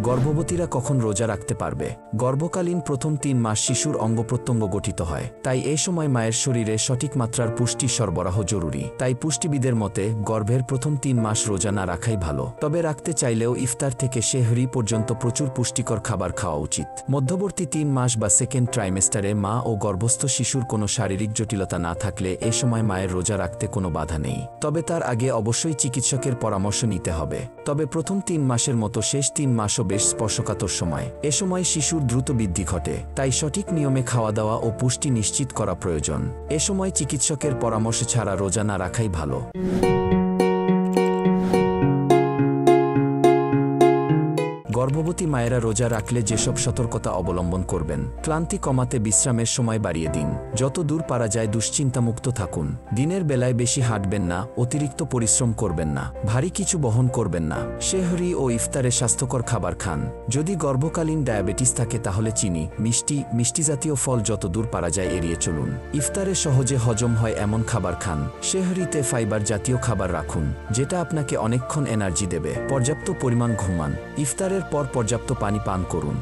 গর্ভবতীরা কখন রোজা রাখতে পারবে? গর্ভকালীন প্রথম ৩ মাস শিশুর অঙ্গপ্রত্যঙ্গ গঠিত হয়, তাই এই সময় মায়ের শরীরে সঠিক মাত্রার পুষ্টি সরবরাহ জরুরি। তাই পুষ্টিবিদের মতে গর্ভের প্রথম ৩ মাস রোজা না রাখাই ভালো, তবে রাখতে চাইলেও ইফতার থেকে সেহরি পর্যন্ত প্রচুর পুষ্টিকর খাবার খাওয়া উচিত। মধ্যবর্তী ৩ মাস বা সেকেন্ড ট্রাইমেস্টারে মা ও গর্ভস্থ শিশুর কোনো শারীরিক জটিলতা না থাকলে এ সময় মায়ের রোজা রাখতে কোনো বাধা নেই, তবে তার আগে অবশ্যই চিকিৎসকের পরামর্শ নিতে হবে। তবে প্রথম ৩ মাসের মতো শেষ ৩ মাসও বেশ স্পর্শকাতর সময়। এ সময় শিশুর দ্রুত বৃদ্ধি ঘটে, তাই সঠিক নিয়মে খাওয়া দাওয়া ও পুষ্টি নিশ্চিত করা প্রয়োজন। এ সময় চিকিৎসকের পরামর্শ ছাড়া রোজা না রাখাই ভালো। গর্ভবতী মায়েরা রোজা রাখলে যেসব সতর্কতা অবলম্বন করবেন: ক্লান্তি কমাতে বিশ্রামের সময় বাড়িয়ে দিন, যত দূর পারা যায় দুশ্চিন্তামুক্ত থাকুন, দিনের বেলায় বেশি হাঁটবেন না, অতিরিক্ত পরিশ্রম করবেন না, ভারী কিছু বহন করবেন না, সেহরি ও ইফতারে স্বাস্থ্যকর খাবার খান। যদি গর্ভকালীন ডায়াবেটিস থাকে তাহলে চিনি, মিষ্টি জাতীয় ফল যত দূর পারা যায় এড়িয়ে চলুন। ইফতারে সহজে হজম হয় এমন খাবার খান। সেহরিতে ফাইবার জাতীয় খাবার রাখুন, যেটা আপনাকে অনেকক্ষণ এনার্জি দেবে। পর্যাপ্ত পরিমাণ ঘুমান। ইফতারের পর পর্যাপ্ত পানি পান করুন।